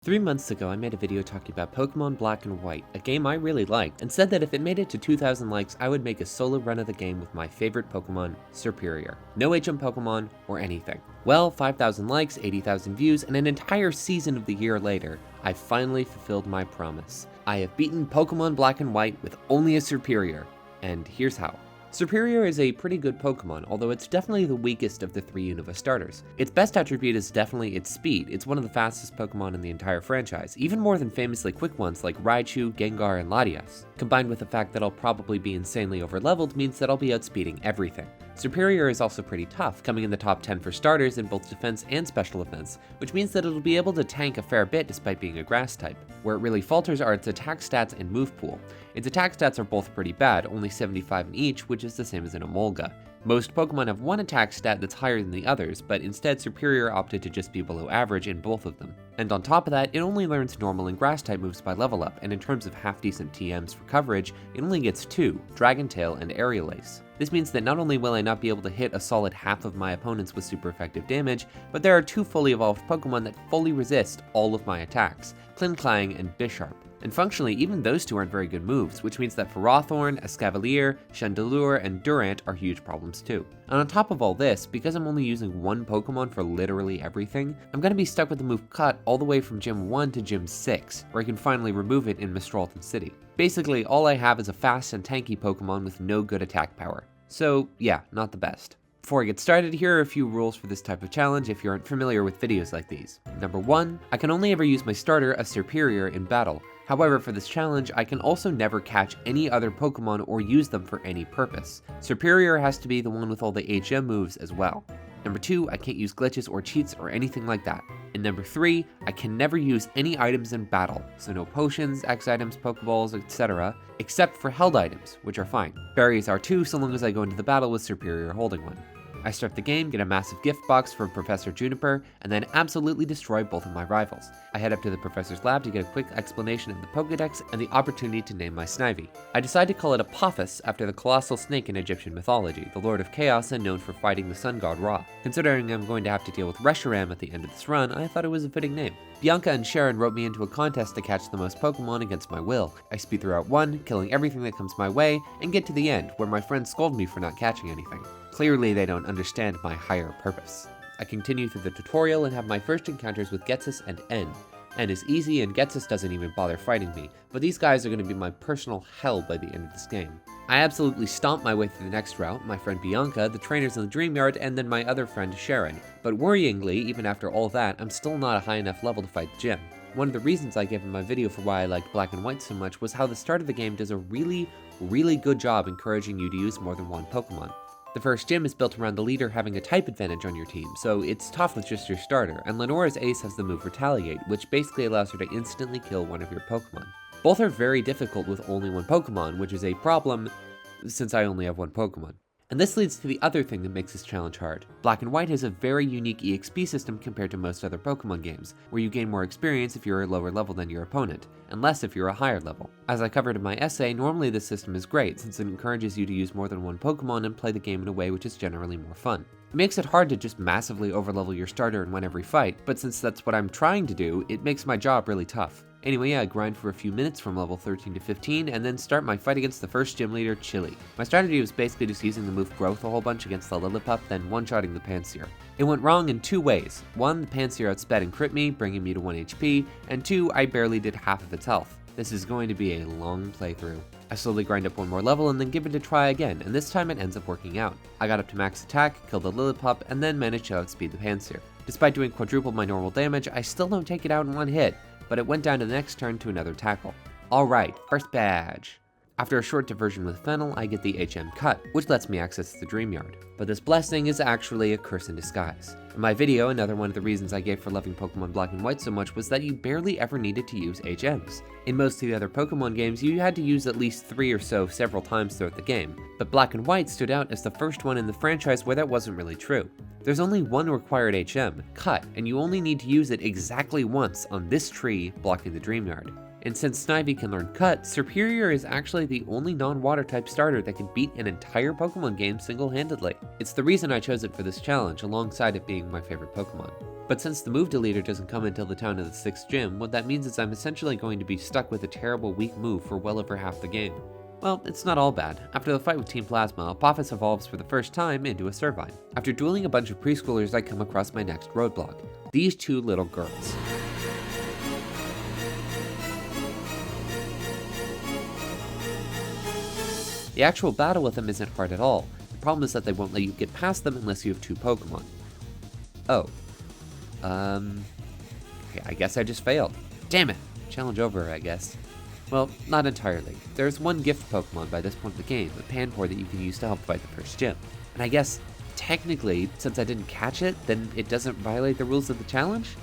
3 months ago, I made a video talking about Pokemon Black and White, a game I really liked, and said that if it made it to 2,000 likes, I would make a solo run of the game with my favorite Pokemon, Serperior. No HM Pokemon or anything. Well, 5,000 likes, 80,000 views, and an entire season of the year later, I finally fulfilled my promise. I have beaten Pokemon Black and White with only a Serperior, and here's how. Serperior is a pretty good Pokemon, although it's definitely the weakest of the 3 Unova starters. Its best attribute is definitely its speed. It's one of the fastest Pokemon in the entire franchise, even more than famously quick ones like Raichu, Gengar, and Latias. Combined with the fact that I'll probably be insanely overleveled means that I'll be outspeeding everything. Serperior is also pretty tough, coming in the top 10 for starters in both defense and special events, which means that it'll be able to tank a fair bit despite being a grass type. Where it really falters are its attack stats and move pool. Its attack stats are both pretty bad, only 75 in each, which is the same as an Emolga. Most Pokemon have one attack stat that's higher than the others, but instead Serperior opted to just be below average in both of them. And on top of that, it only learns normal and grass type moves by level up, and in terms of half decent TMs for coverage, it only gets 2, Dragon Tail and Aerial Ace. This means that not only will I not be able to hit a solid half of my opponents with super effective damage, but there are 2 fully evolved Pokemon that fully resist all of my attacks, Klinklang and Bisharp. And functionally, even those 2 aren't very good moves, which means that Ferrothorn, Escavalier, Chandelure, and Durant are huge problems too. And on top of all this, because I'm only using one Pokemon for literally everything, I'm going to be stuck with the move Cut all the way from Gym 1 to Gym 6, where I can finally remove it in Mistralton City. Basically, all I have is a fast and tanky Pokemon with no good attack power. So yeah, not the best. Before I get started, here are a few rules for this type of challenge if you aren't familiar with videos like these. Number 1, I can only ever use my starter, a Serperior, in battle. However, for this challenge, I can also never catch any other Pokemon or use them for any purpose. Serperior has to be the one with all the HM moves as well. Number 2, I can't use glitches or cheats or anything like that. And number 3, I can never use any items in battle, so no potions, X items, Pokeballs, etc., except for held items, which are fine. Berries are too, so long as I go into the battle with Serperior holding one. I start the game, get a massive gift box from Professor Juniper, and then absolutely destroy both of my rivals. I head up to the professor's lab to get a quick explanation of the Pokedex and the opportunity to name my Snivy. I decide to call it Apophis after the colossal snake in Egyptian mythology, the Lord of Chaos and known for fighting the sun god Ra. Considering I'm going to have to deal with Reshiram at the end of this run, I thought it was a fitting name. Bianca and Sharon wrote me into a contest to catch the most Pokemon against my will. I speed through Route 1, killing everything that comes my way, and get to the end, where my friends scold me for not catching anything. Clearly, they don't understand my higher purpose. I continue through the tutorial and have my first encounters with Ghetsis and N. N is easy and Ghetsis doesn't even bother fighting me, but these guys are going to be my personal hell by the end of this game. I absolutely stomp my way through the next route, my friend Bianca, the trainers in the Dream Yard, and then my other friend Sharon. But worryingly, even after all that, I'm still not a high enough level to fight the gym. One of the reasons I gave in my video for why I liked Black and White so much was how the start of the game does a really good job encouraging you to use more than one Pokemon. The first gym is built around the leader having a type advantage on your team, so it's tough with just your starter, and Lenora's ace has the move Retaliate, which basically allows her to instantly kill one of your Pokemon. Both are very difficult with only one Pokemon, which is a problem since I only have one Pokemon. And this leads to the other thing that makes this challenge hard. Black and White has a very unique EXP system compared to most other Pokemon games, where you gain more experience if you're a lower level than your opponent, and less if you're a higher level. As I covered in my essay, normally this system is great since it encourages you to use more than one Pokemon and play the game in a way which is generally more fun. It makes it hard to just massively overlevel your starter and win every fight, but since that's what I'm trying to do, it makes my job really tough. Anyway, I grind for a few minutes from level 13 to 15, and then start my fight against the first gym leader, Chili. My strategy was basically just using the move Growth a whole bunch against the Lillipup, then one-shotting the Pansear. It went wrong in 2 ways. 1, the Pansear outsped and crit me, bringing me to 1 HP, and 2, I barely did half of its health. This is going to be a long playthrough. I slowly grind up one more level and then give it a try again, and this time it ends up working out. I got up to max attack, killed the Lillipup, and then managed to outspeed the Pansear. Despite doing quadruple my normal damage, I still don't take it out in one hit, but it went down to the next turn to another tackle. Alright, first badge. After a short diversion with Fennel, I get the HM Cut, which lets me access the Dream Yard. But this blessing is actually a curse in disguise. In my video, another one of the reasons I gave for loving Pokemon Black and White so much was that you barely ever needed to use HMs. In most of the other Pokemon games, you had to use at least 3 or so several times throughout the game, but Black and White stood out as the first one in the franchise where that wasn't really true. There's only one required HM, Cut, and you only need to use it exactly once on this tree blocking the Dream Yard. And since Snivy can learn Cut, Serperior is actually the only non-water type starter that can beat an entire Pokemon game single-handedly. It's the reason I chose it for this challenge, alongside it being my favorite Pokemon. But since the move deleter doesn't come until the town of the 6th gym, what that means is I'm essentially going to be stuck with a terrible weak move for well over half the game. Well, it's not all bad. After the fight with Team Plasma, Apophis evolves for the first time into a Servine. After dueling a bunch of preschoolers, I come across my next roadblock. These two little girls. The actual battle with them isn't hard at all. The problem is that they won't let you get past them unless you have 2 Pokemon. Oh. Okay, I guess I just failed. Damn it! Challenge over, I guess. Well, not entirely. There's one gift Pokemon by this point in the game, a Panpour that you can use to help fight the first gym. And I guess, technically, since I didn't catch it, then it doesn't violate the rules of the challenge?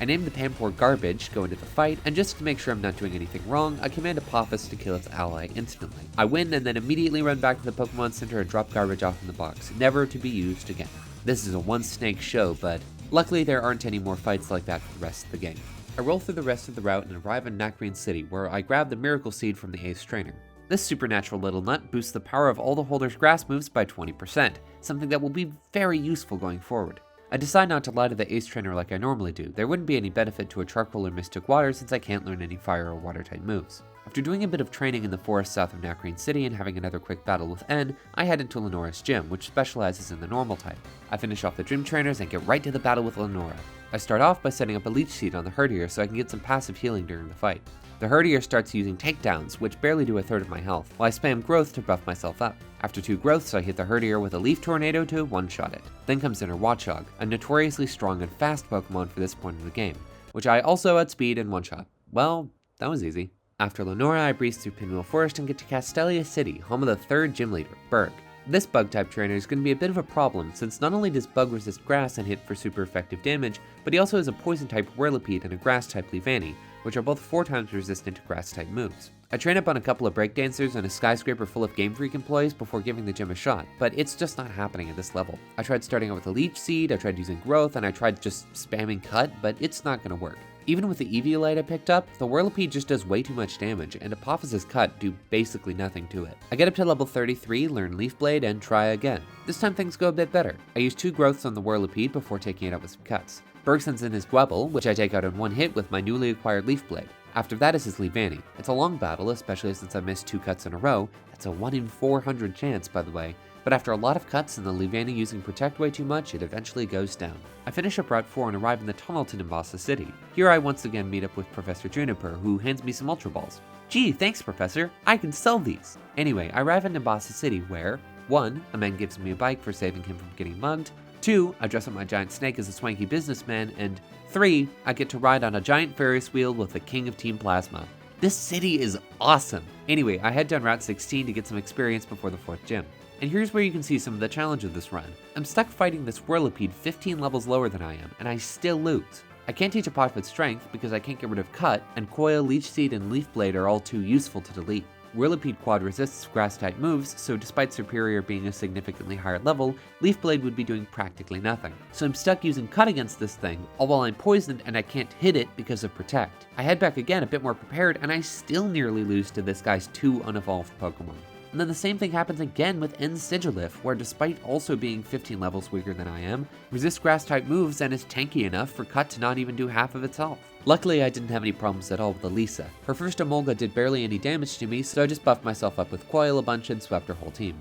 I named the Panpour Garbage, go into the fight, and just to make sure I'm not doing anything wrong, I command Apophis to kill its ally instantly. I win and then immediately run back to the Pokemon Center and drop Garbage off in the box, never to be used again. This is a one-snake show, but luckily there aren't any more fights like that for the rest of the game. I roll through the rest of the route and arrive in Nacrene City, where I grab the Miracle Seed from the Ace Trainer. This supernatural little nut boosts the power of all the holder's grass moves by 20%, something that will be very useful going forward. I decide not to lie to the Ace Trainer like I normally do. There wouldn't be any benefit to a Charcoal or Mystic Water since I can't learn any fire or water type moves. After doing a bit of training in the forest south of Nacrene City and having another quick battle with N, I head into Lenora's gym, which specializes in the normal type. I finish off the gym trainers and get right to the battle with Lenora. I start off by setting up a Leech Seed on the Herdier so I can get some passive healing during the fight. The Herdier starts using takedowns, which barely do a third of my health, while I spam Growth to buff myself up. After 2 growths, I hit the Herdier with a Leaf Tornado to one-shot it. Then comes Inner Watchog, a notoriously strong and fast Pokemon for this point in the game, which I also outspeed in one-shot. Well, that was easy. After Lenora, I breeze through Pinwheel Forest and get to Castelia City, home of the 3rd gym leader, Berg. This Bug-type trainer is going to be a bit of a problem, since not only does Bug resist grass and hit for super effective damage, but he also has a Poison-type Whirlipede and a Grass-type Leavanny, which are both 4 times resistant to Grass-type moves. I train up on a couple of breakdancers and a skyscraper full of Game Freak employees before giving the gym a shot, but it's just not happening at this level. I tried starting out with a Leech Seed, I tried using Growth, and I tried just spamming Cut, but it's not going to work. Even with the Eviolite I picked up, the Whirlipede just does way too much damage, and Apophis's Cut do basically nothing to it. I get up to level 33, learn Leaf Blade, and try again. This time things go a bit better. I use 2 growths on the Whirlipede before taking it out with some cuts. Berg sends in his Gwebble, which I take out in 1 hit with my newly acquired Leaf Blade. After that is his Leavanny. It's a long battle, especially since I missed 2 cuts in a row. That's a 1 in 400 chance, by the way. But after a lot of cuts and the Leavanny using Protect way too much, it eventually goes down. I finish up Route 4 and arrive in the tunnel to Nimbasa City. Here I once again meet up with Professor Juniper, who hands me some Ultra Balls. Gee, thanks Professor, I can sell these! Anyway, I arrive in Nimbasa City where 1. A man gives me a bike for saving him from getting mugged. 2. I dress up my giant snake as a swanky businessman. And 3. I get to ride on a giant Ferris wheel with the king of Team Plasma. This city is awesome! Anyway, I head down Route 16 to get some experience before the 4th gym. And here's where you can see some of the challenge of this run. I'm stuck fighting this Whirlipede 15 levels lower than I am, and I still lose. I can't teach Apophis Strength because I can't get rid of Cut, and Coil, Leech Seed, and Leaf Blade are all too useful to delete. Whirlipede Quad resists Grass-type moves, so despite Serperior being a significantly higher level, Leaf Blade would be doing practically nothing. So I'm stuck using Cut against this thing, all while I'm poisoned and I can't hit it because of Protect. I head back again a bit more prepared, and I still nearly lose to this guy's 2 unevolved Pokemon. And then the same thing happens again with N Sigilif, where despite also being 15 levels weaker than I am, resists grass-type moves and is tanky enough for Cut to not even do half of its health. Luckily, I didn't have any problems at all with Elisa. Her first Emolga did barely any damage to me, so I just buffed myself up with Coil a bunch and swept her whole team.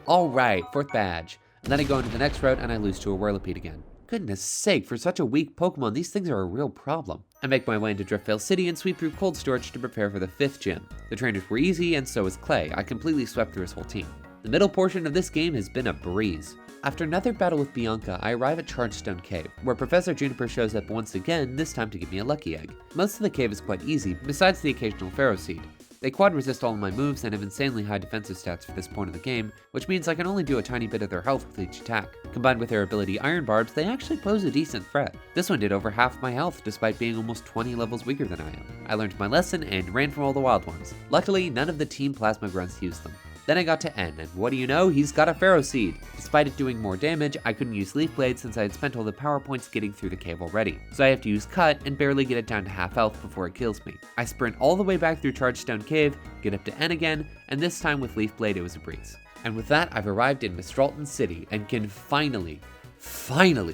Alright, 4th badge. And then I go into the next route and I lose to a Whirlipede again. Goodness sake, for such a weak Pokemon, these things are a real problem. I make my way into Driftvale City and sweep through Cold Storage to prepare for the 5th gym. The trainers were easy, and so was Clay. I completely swept through his whole team. The middle portion of this game has been a breeze. After another battle with Bianca, I arrive at Chargestone Cave, where Professor Juniper shows up once again, this time to give me a lucky egg. Most of the cave is quite easy, besides the occasional Pharaoh Seed. They quad resist all of my moves and have insanely high defensive stats for this point of the game, which means I can only do a tiny bit of their health with each attack. Combined with their ability Iron Barbs, they actually pose a decent threat. This one did over half my health despite being almost 20 levels weaker than I am. I learned my lesson and ran from all the wild ones. Luckily, none of the Team Plasma grunts used them. Then I got to N, and what do you know, he's got a Pharaoh Seed. Despite it doing more damage, I couldn't use Leaf Blade since I had spent all the power points getting through the cave already. So I have to use Cut and barely get it down to half health before it kills me. I sprint all the way back through Chargestone Cave, get up to N again, and this time with Leaf Blade it was a breeze. And with that, I've arrived in Mistralton City and can finally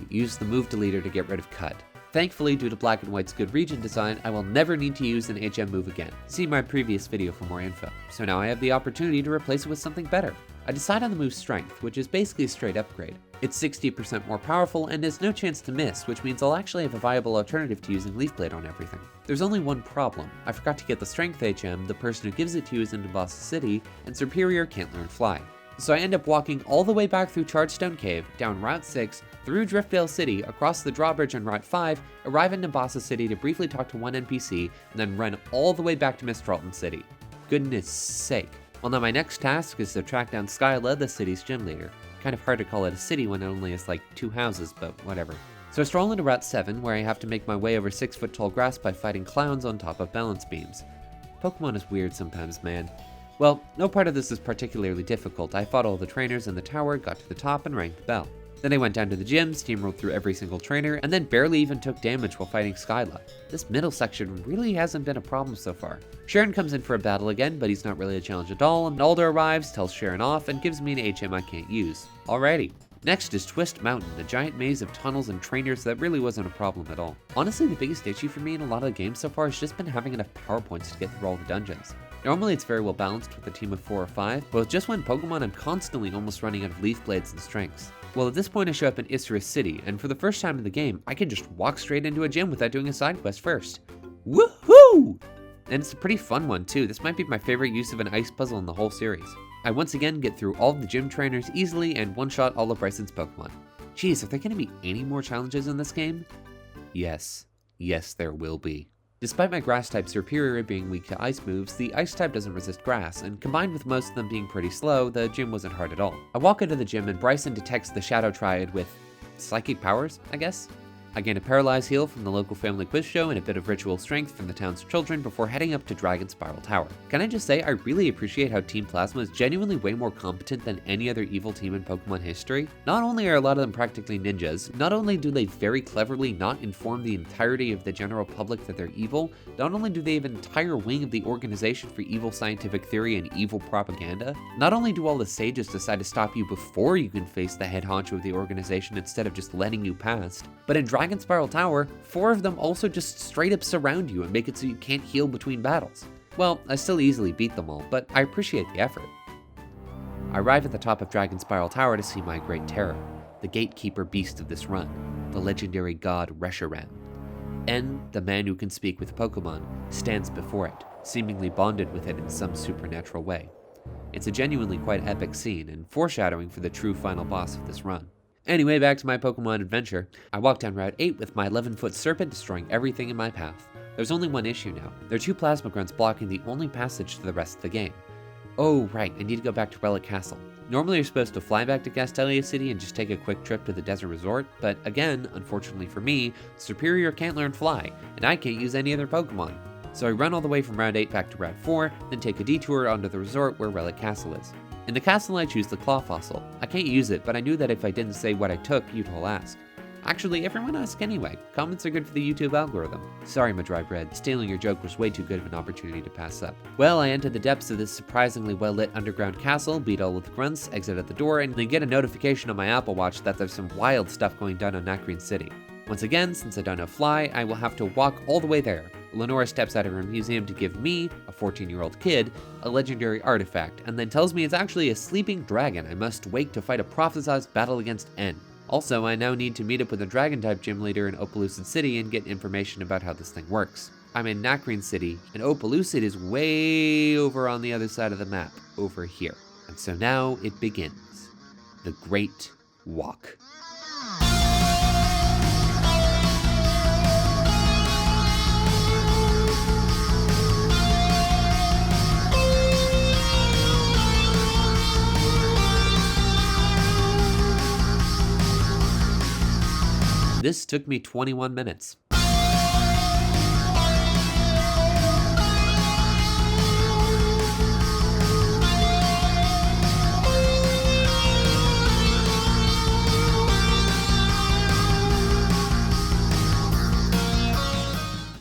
use the move deleter to get rid of Cut. Thankfully, due to Black and White's good region design, I will never need to use an HM move again. See my previous video for more info. So now I have the opportunity to replace it with something better. I decide on the move's strength, which is basically a straight upgrade. It's 60% more powerful and has no chance to miss, which means I'll actually have a viable alternative to using Leaf Blade on everything. There's only one problem. I forgot to get the strength HM, the person who gives it to you is in Nimbasa City, and Serperior can't learn Fly. So I end up walking all the way back through Chargestone Cave, down Route 6, through Driftdale City, across the drawbridge on Route 5, arrive in Nimbasa City to briefly talk to one NPC, and then run all the way back to Mistralton City. Goodness sake. Well, now my next task is to track down Skyla, the city's gym leader. Kind of hard to call it a city when it only has like 2 houses, but whatever. So I stroll into Route 7, where I have to make my way over 6-foot tall grass by fighting clowns on top of balance beams. Pokemon is weird sometimes, man. Well, no part of this is particularly difficult. I fought all the trainers in the tower, got to the top, and rang the bell. Then I went down to the gym, steamrolled through every single trainer, and then barely even took damage while fighting Skyla. This middle section really hasn't been a problem so far. Sharon comes in for a battle again, but he's not really a challenge at all, and Alder arrives, tells Sharon off, and gives me an HM I can't use. Alrighty. Next is Twist Mountain, a giant maze of tunnels and trainers that really wasn't a problem at all. Honestly, the biggest issue for me in a lot of the games so far has just been having enough power points to get through all the dungeons. Normally it's very well balanced with a team of 4 or 5, but with just one Pokemon I'm constantly almost running out of Leaf Blades and strengths. Well, at this point I show up in Isserus City, and for the first time in the game, I can just walk straight into a gym without doing a side quest first. Woohoo! And it's a pretty fun one too. This might be my favorite use of an ice puzzle in the whole series. I once again get through all of the gym trainers easily and one-shot all of Bryson's Pokemon. Geez, are there going to be any more challenges in this game? Yes. Yes, there will be. Despite my Grass-type Serperior being weak to ice moves, the Ice-type doesn't resist grass, and combined with most of them being pretty slow, the gym wasn't hard at all. I walk into the gym and Bryson detects the Shadow Triad with psychic powers, I guess? I gain a Paralyze heal from the local family quiz show and a bit of ritual strength from the town's children before heading up to Dragon Spiral Tower. Can I just say, I really appreciate how Team Plasma is genuinely way more competent than any other evil team in Pokemon history. Not only are a lot of them practically ninjas, not only do they very cleverly not inform the entirety of the general public that they're evil, not only do they have an entire wing of the Organization for Evil Scientific Theory and Evil Propaganda, not only do all the sages decide to stop you before you can face the head honcho of the organization instead of just letting you past, but in Dragon Spiral Tower, 4 of them also just straight up surround you and make it so you can't heal between battles. Well, I still easily beat them all, but I appreciate the effort. I arrive at the top of Dragon Spiral Tower to see my great terror, the gatekeeper beast of this run, the legendary god Reshiram. N, the man who can speak with Pokemon, stands before it, seemingly bonded with it in some supernatural way. It's a genuinely quite epic scene and foreshadowing for the true final boss of this run. Anyway, back to my Pokemon adventure. I walk down Route 8 with my 11-foot Serpent destroying everything in my path. There's only one issue now. There are 2 Plasma Grunts blocking the only passage to the rest of the game. Oh right, I need to go back to Relic Castle. Normally you're supposed to fly back to Castelia City and just take a quick trip to the desert resort, but again, unfortunately for me, Serperior can't learn Fly, and I can't use any other Pokemon. So I run all the way from Route 8 back to Route 4, then take a detour onto the resort where Relic Castle is. In the castle I choose the Claw Fossil. I can't use it, but I knew that if I didn't say what I took, you'd all ask. Actually, everyone asks anyway. Comments are good for the YouTube algorithm. Sorry, my dry bread. Stealing your joke was way too good of an opportunity to pass up. Well, I enter the depths of this surprisingly well-lit underground castle, beat all of the grunts, exit at the door, and then get a notification on my Apple Watch that there's some wild stuff going down on Nacrene City. Once again, since I don't know Fly, I will have to walk all the way there. Lenora steps out of her museum to give me, a 14-year-old kid, a legendary artifact, and then tells me it's actually a sleeping dragon I must wake to fight a prophesized battle against N. Also, I now need to meet up with a Dragon-type gym leader in Opelucid City and get information about how this thing works. I'm in Nacrene City, and Opelucid is way over on the other side of the map, over here. And so now it begins. The Great Walk. This took me 21 minutes. I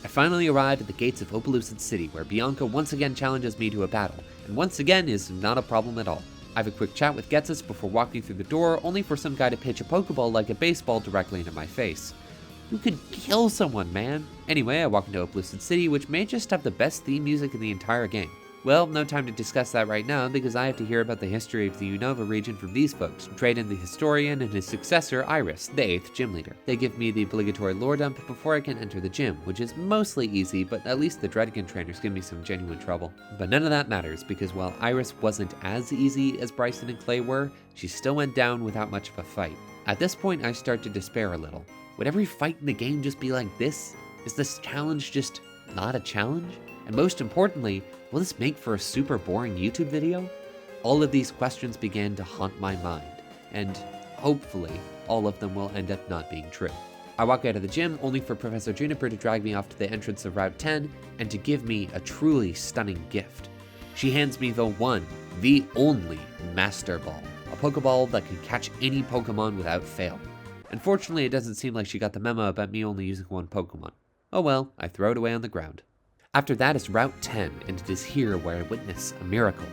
finally arrived at the gates of Opelucid City, where Bianca once again challenges me to a battle, and once again is not a problem at all. I have a quick chat with Ghetsis before walking through the door, only for some guy to pitch a Pokeball like a baseball directly into my face. You could kill someone, man. Anyway, I walk into Opalescent City, which may just have the best theme music in the entire game. Well, no time to discuss that right now because I have to hear about the history of the Unova region from these folks, Drayden the Historian and his successor, Iris, the 8th gym leader. They give me the obligatory lore dump before I can enter the gym, which is mostly easy, but at least the Dreadkin trainers give me some genuine trouble. But none of that matters because while Iris wasn't as easy as Bryson and Clay were, she still went down without much of a fight. At this point, I start to despair a little. Would every fight in the game just be like this? Is this challenge just not a challenge? And most importantly, will this make for a super boring YouTube video? All of these questions began to haunt my mind, and hopefully, all of them will end up not being true. I walk out of the gym only for Professor Juniper to drag me off to the entrance of Route 10 and to give me a truly stunning gift. She hands me the one, the only Master Ball, a Pokeball that can catch any Pokemon without fail. Unfortunately, it doesn't seem like she got the memo about me only using one Pokemon. Oh well, I throw it away on the ground. After that is Route 10, and it is here where I witness a miracle.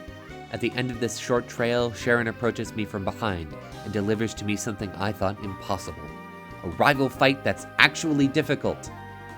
At the end of this short trail, Sharon approaches me from behind and delivers to me something I thought impossible. A rival fight that's actually difficult.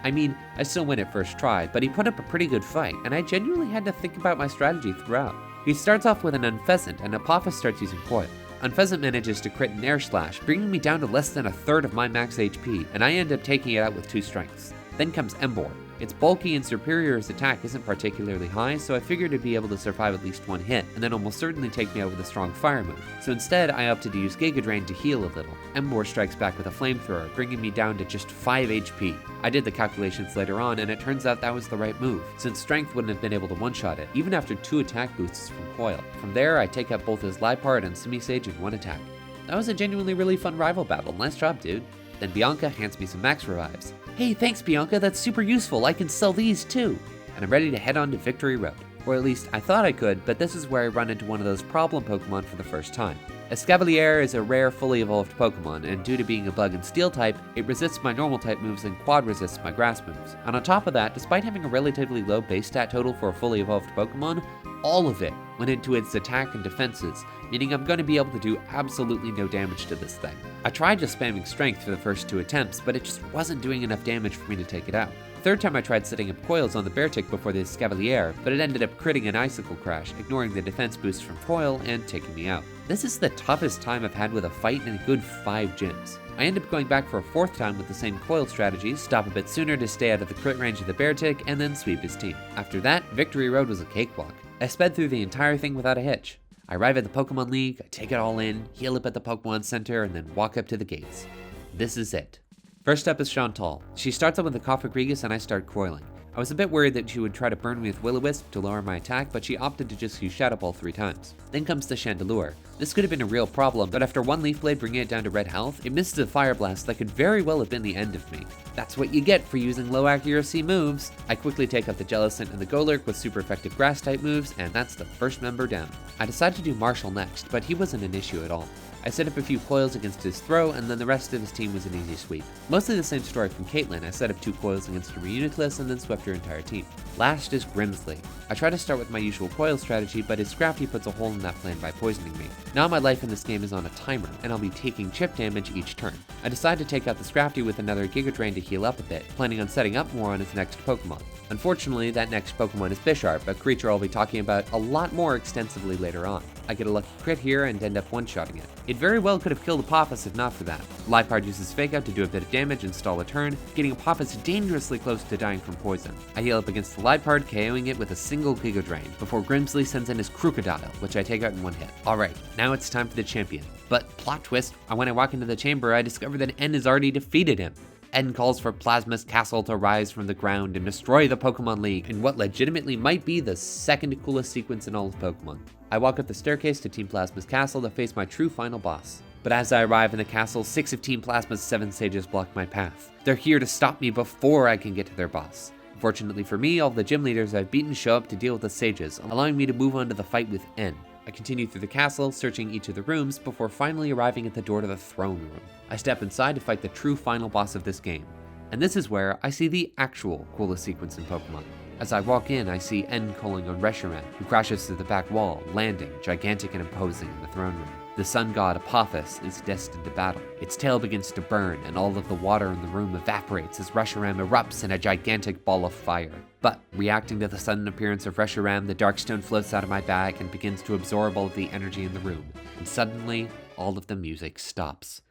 I mean, I still win at first try, but he put up a pretty good fight, and I genuinely had to think about my strategy throughout. He starts off with an Unpheasant, and Apophis starts using Coil. Unpheasant manages to crit an Air Slash, bringing me down to less than a third of my max HP, and I end up taking it out with 2 strengths. Then comes Emboar. It's bulky and Serperior's attack isn't particularly high, so I figured it'd be able to survive at least one hit, and then almost certainly take me out with a strong fire move. So instead, I opted to use Giga Drain to heal a little. Emboar strikes back with a flamethrower, bringing me down to just 5 HP. I did the calculations later on, and it turns out that was the right move, since Strength wouldn't have been able to one-shot it, even after 2 attack boosts from Coil. From there, I take out both his Liepard and Simisage in one attack. That was a genuinely really fun rival battle. Nice job, dude. Then Bianca hands me some max revives. Hey, thanks Bianca, that's super useful, I can sell these too. And I'm ready to head on to Victory Road. Or at least I thought I could, but this is where I run into one of those problem Pokemon for the first time. Escavalier is a rare fully evolved Pokemon, and due to being a bug and steel type, it resists my normal type moves and quad resists my grass moves. And on top of that, despite having a relatively low base stat total for a fully evolved Pokemon, all of it went into its attack and defenses, meaning I'm going to be able to do absolutely no damage to this thing. I tried just spamming Strength for the first 2 attempts, but it just wasn't doing enough damage for me to take it out. The third time I tried setting up coils on the Beartic before the Escavalier, but it ended up critting an Icicle Crash, ignoring the defense boost from Coil and taking me out. This is the toughest time I've had with a fight in a good 5 gyms. I end up going back for a 4th time with the same Coil strategies, stop a bit sooner to stay out of the crit range of the Beartic, and then sweep his team. After that, Victory Road was a cakewalk. I sped through the entire thing without a hitch. I arrive at the Pokemon League, I take it all in, heal up at the Pokemon Center, and then walk up to the gates. This is it. First up is Chantal. She starts up with the Cofagrigus and I start coiling. I was a bit worried that she would try to burn me with Will-O-Wisp to lower my attack, but she opted to just use Shadow Ball 3 times. Then comes the Chandelure. This could have been a real problem, but after one Leaf Blade bringing it down to red health, it misses a Fire Blast that could very well have been the end of me. That's what you get for using low accuracy moves. I quickly take out the Jellicent and the Golurk with super effective grass type moves, and that's the first member down. I decided to do Marshall next, but he wasn't an issue at all. I set up a few coils against his throw, and then the rest of his team was an easy sweep. Mostly the same story from Caitlyn. I set up 2 coils against her Reuniclus and then swept her entire team. Last is Grimsley. I try to start with my usual coil strategy, but his Scrafty puts a hole in that plan by poisoning me. Now my life in this game is on a timer, and I'll be taking chip damage each turn. I decide to take out the Scrafty with another Giga Drain to heal up a bit, planning on setting up more on his next Pokemon. Unfortunately, that next Pokemon is Bisharp, a creature I'll be talking about a lot more extensively later on. I get a lucky crit here and end up one-shotting it. It very well could have killed Apophis if not for that. Liepard uses Fake Out to do a bit of damage and stall a turn, getting Apophis dangerously close to dying from poison. I heal up against the Liepard, KOing it with a single Giga Drain, before Grimsley sends in his Crocodile, which I take out in one hit. Alright, now it's time for the champion. But, plot twist, when I walk into the chamber, I discover that N has already defeated him. N calls for Plasma's castle to rise from the ground and destroy the Pokemon League in what legitimately might be the second coolest sequence in all of Pokemon. I walk up the staircase to Team Plasma's castle to face my true final boss. But as I arrive in the castle, 6 of Team Plasma's 7 sages block my path. They're here to stop me before I can get to their boss. Fortunately for me, all the gym leaders I've beaten show up to deal with the sages, allowing me to move on to the fight with N. I continue through the castle, searching each of the rooms, before finally arriving at the door to the throne room. I step inside to fight the true final boss of this game. And this is where I see the actual coolest sequence in Pokemon. As I walk in, I see N calling on Reshiram, who crashes through the back wall, landing, gigantic and imposing, in the throne room. The sun god Apophis is destined to battle. Its tail begins to burn, and all of the water in the room evaporates as Reshiram erupts in a gigantic ball of fire. But, reacting to the sudden appearance of Reshiram, the Darkstone floats out of my bag and begins to absorb all of the energy in the room. And suddenly, all of the music stops.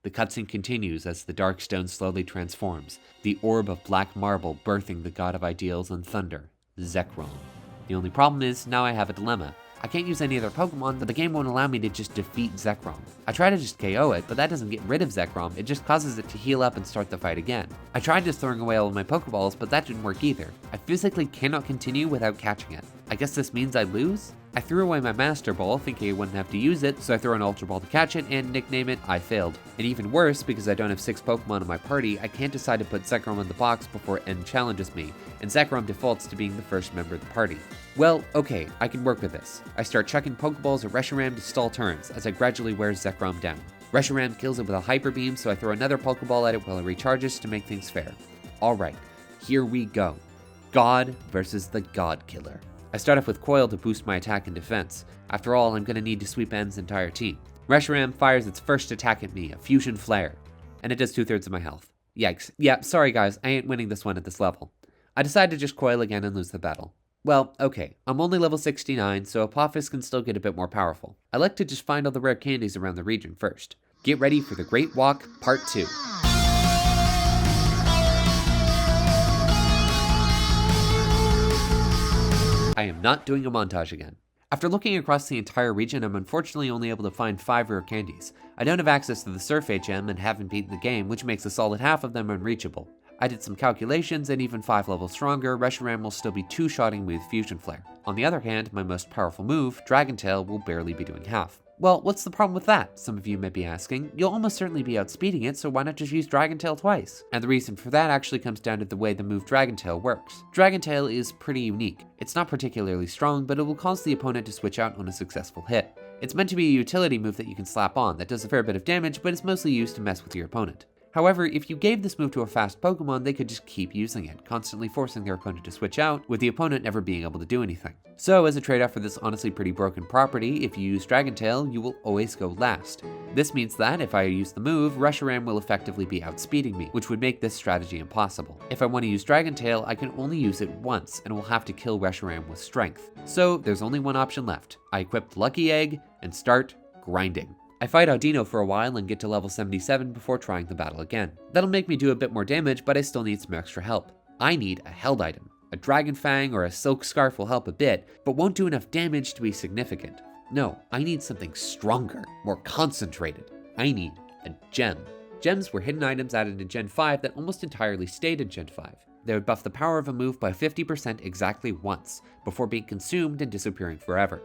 The cutscene continues as the Darkstone slowly transforms, the orb of black marble birthing the god of ideals and thunder, Zekrom. The only problem is, now I have a dilemma. I can't use any other Pokemon, but the game won't allow me to just defeat Zekrom. I try to just KO it, but that doesn't get rid of Zekrom, it just causes it to heal up and start the fight again. I tried just throwing away all of my Pokeballs, but that didn't work either. I physically cannot continue without catching it. I guess this means I lose? I threw away my Master Ball, thinking I wouldn't have to use it, so I throw an Ultra Ball to catch it, and nickname it I Failed. And even worse, because I don't have 6 Pokemon in my party, I can't decide to put Zekrom in the box before N challenges me, and Zekrom defaults to being the first member of the party. Well, okay, I can work with this. I start chucking Pokeballs at Reshiram to stall turns, as I gradually wear Zekrom down. Reshiram kills it with a Hyper Beam, so I throw another Pokeball at it while it recharges to make things fair. Alright, here we go. God versus the God Killer. I start off with Coil to boost my attack and defense. After all, I'm going to need to sweep N's entire team. Reshiram fires its first attack at me, a Fusion Flare, and it does 2/3 of my health. Yikes. Yeah, sorry guys, I ain't winning this one at this level. I decide to just Coil again and lose the battle. Well, okay, I'm only level 69, so Apophis can still get a bit more powerful. I like to just find all the rare candies around the region first. Get ready for the Great Walk, Part 2. I am not doing a montage again. After looking across the entire region, I'm unfortunately only able to find 5 rare candies. I don't have access to the Surfeit gem and haven't beaten the game, which makes a solid half of them unreachable. I did some calculations, and even 5 levels stronger, Reshiram will still be 2-shotting me with Fusion Flare. On the other hand, my most powerful move, Dragon Tail, will barely be doing half. Well, what's the problem with that? Some of you may be asking. You'll almost certainly be outspeeding it, so why not just use Dragon Tail twice? And the reason for that actually comes down to the way the move Dragon Tail works. Dragon Tail is pretty unique. It's not particularly strong, but it will cause the opponent to switch out on a successful hit. It's meant to be a utility move that you can slap on that does a fair bit of damage, but it's mostly used to mess with your opponent. However, if you gave this move to a fast Pokemon, they could just keep using it, constantly forcing their opponent to switch out, with the opponent never being able to do anything. So, as a trade-off for this honestly pretty broken property, if you use Dragon Tail, you will always go last. This means that, if I use the move, Reshiram will effectively be outspeeding me, which would make this strategy impossible. If I want to use Dragon Tail, I can only use it once, and will have to kill Reshiram with Strength. So, there's only one option left. I equip the Lucky Egg, and start grinding. I fight Audino for a while and get to level 77 before trying the battle again. That'll make me do a bit more damage, but I still need some extra help. I need a held item. A Dragon Fang or a Silk Scarf will help a bit, but won't do enough damage to be significant. No, I need something stronger, more concentrated. I need a gem. Gems were hidden items added in Gen 5 that almost entirely stayed in Gen 5. They would buff the power of a move by 50% exactly once, before being consumed and disappearing forever.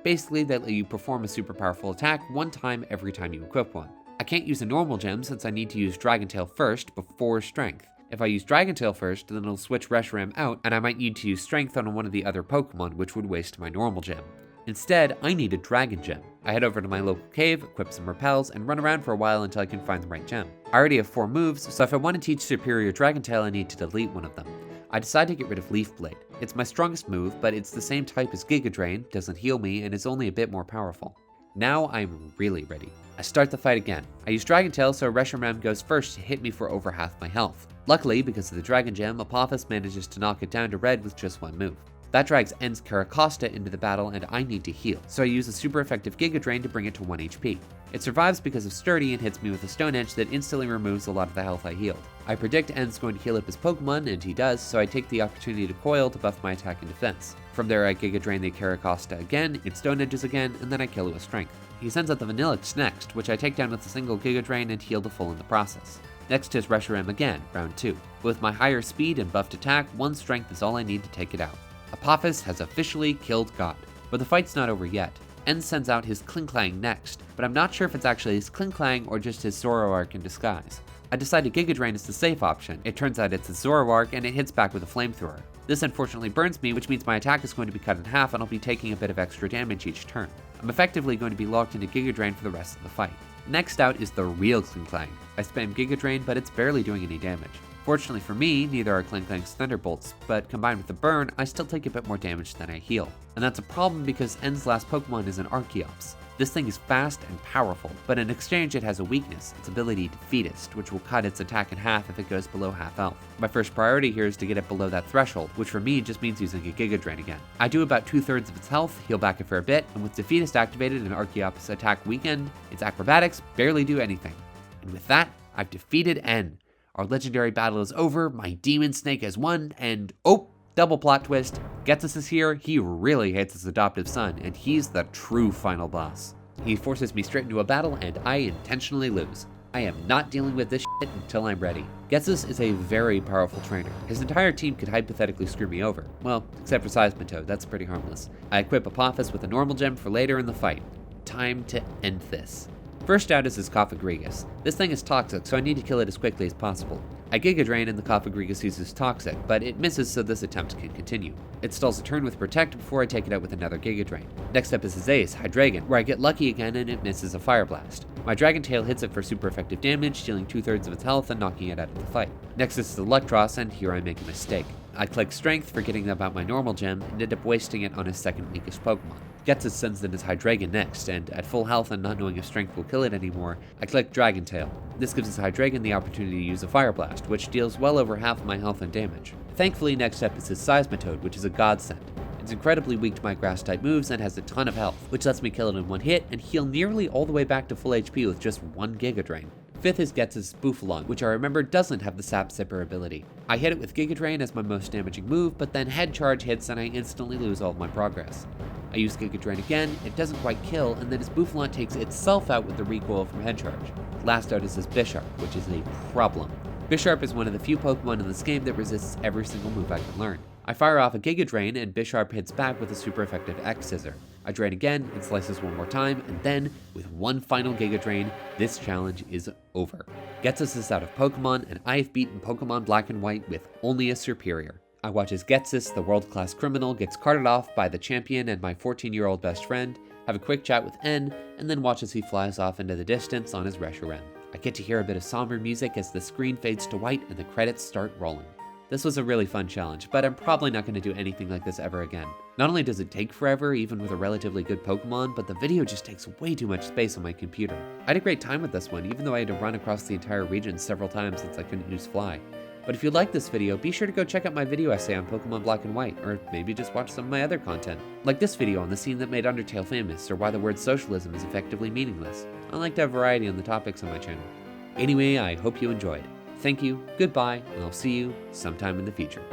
Basically, they let you perform a super powerful attack one time every time you equip one. I can't use a normal gem since I need to use Dragon Tail first before Strength. If I use Dragon Tail first, then it'll switch Reshiram out, and I might need to use Strength on one of the other Pokemon, which would waste my normal gem. Instead, I need a Dragon Gem. I head over to my local cave, equip some repels, and run around for a while until I can find the right gem. I already have 4 moves, so if I want to teach Serperior Dragon Tail, I need to delete one of them. I decide to get rid of Leaf Blade. It's my strongest move, but it's the same type as Giga Drain, doesn't heal me, and is only a bit more powerful. Now I'm really ready. I start the fight again. I use Dragon Tail, so Reshiram goes first to hit me for over half my health. Luckily, because of the Dragon Gem, Apophis manages to knock it down to red with just one move. That drags N's Caracosta into the battle, and I need to heal, so I use a super effective Giga Drain to bring it to 1 HP. It survives because of Sturdy and hits me with a Stone Edge that instantly removes a lot of the health I healed. I predict N's going to heal up his Pokemon, and he does, so I take the opportunity to Coil to buff my attack and defense. From there I Giga Drain the Caracosta again, it Stone Edges again, and then I kill it with Strength. He sends out the Vanillix next, which I take down with a single Giga Drain and heal to full in the process. Next is Reshiram again, round 2. With my higher speed and buffed attack, 1 Strength is all I need to take it out. Apophis has officially killed God, but the fight's not over yet. N sends out his Klinklang next, but I'm not sure if it's actually his Klinklang or just his Zoroark in disguise. I decided Giga Drain is the safe option. It turns out it's a Zoroark and it hits back with a Flamethrower. This unfortunately burns me, which means my attack is going to be cut in half and I'll be taking a bit of extra damage each turn. I'm effectively going to be locked into Giga Drain for the rest of the fight. Next out is the real Klinklang. I spam Giga Drain, but it's barely doing any damage. Fortunately for me, neither are Klinklang's Thunderbolts, but combined with the burn, I still take a bit more damage than I heal. And that's a problem because N's last Pokemon is an Archeops. This thing is fast and powerful, but in exchange it has a weakness, its ability Defeatist, which will cut its attack in half if it goes below half health. My first priority here is to get it below that threshold, which for me just means using a Giga Drain again. I do about 2/3 of its health, heal back a fair bit, and with Defeatist activated and Archeops attack weakened, its acrobatics barely do anything. And with that, I've defeated N. Our legendary battle is over, my demon snake has won, and oh, double plot twist, Ghetsis is here, he really hates his adoptive son, and he's the true final boss. He forces me straight into a battle, and I intentionally lose. I am not dealing with this shit until I'm ready. Ghetsis is a very powerful trainer. His entire team could hypothetically screw me over. Well, except for Seismitoad, that's pretty harmless. I equip Apophis with a normal gem for later in the fight. Time to end this. First out is his Cophagrigus. This thing is toxic, so I need to kill it as quickly as possible. I Giga Drain and the Cophagrigus uses Toxic, but it misses so this attempt can continue. It stalls a turn with Protect before I take it out with another Giga Drain. Next up is his ace, Hydreigon, where I get lucky again and it misses a Fire Blast. My Dragon Tail hits it for super effective damage, stealing 2/3 of its health and knocking it out of the fight. Next is Electros, and here I make a mistake. I click Strength, forgetting about my normal gem, and end up wasting it on his second weakest Pokemon. Ghetsis sends in his Hydreigon next, and at full health and not knowing if Strength will kill it anymore, I click Dragon Tail. This gives his Hydreigon the opportunity to use a Fire Blast, which deals well over half of my health and damage. Thankfully, next up is his Seismitoad, which is a godsend. It's incredibly weak to my Grass-type moves and has a ton of health, which lets me kill it in one hit and heal nearly all the way back to full HP with just one Giga Drain. Fifth is Ghetsis' Bouffalant, which I remember doesn't have the Sap Sipper ability. I hit it with Giga Drain as my most damaging move, but then Head Charge hits and I instantly lose all of my progress. I use Giga Drain again, it doesn't quite kill, and then his Bouffalant takes itself out with the recoil from Head Charge. Last out is his Bisharp, which is a problem. Bisharp is one of the few Pokemon in this game that resists every single move I can learn. I fire off a Giga Drain and Bisharp hits back with a super effective X-Scissor. I drain again, it slices one more time, and then, with one final Giga Drain, this challenge is over. Ghetsis is out of Pokemon, and I have beaten Pokemon Black and White with only a Serperior. I watch as Ghetsis, the world-class criminal, gets carted off by the champion and my 14-year-old best friend, have a quick chat with N, and then watch as he flies off into the distance on his Reshiram. I get to hear a bit of somber music as the screen fades to white and the credits start rolling. This was a really fun challenge, but I'm probably not going to do anything like this ever again. Not only does it take forever, even with a relatively good Pokemon, but the video just takes way too much space on my computer. I had a great time with this one, even though I had to run across the entire region several times since I couldn't use Fly. But if you like this video, be sure to go check out my video essay on Pokemon Black and White, or maybe just watch some of my other content, like this video on the scene that made Undertale famous, or why the word socialism is effectively meaningless. I like to have variety on the topics on my channel. Anyway, I hope you enjoyed. Thank you, goodbye, and I'll see you sometime in the future.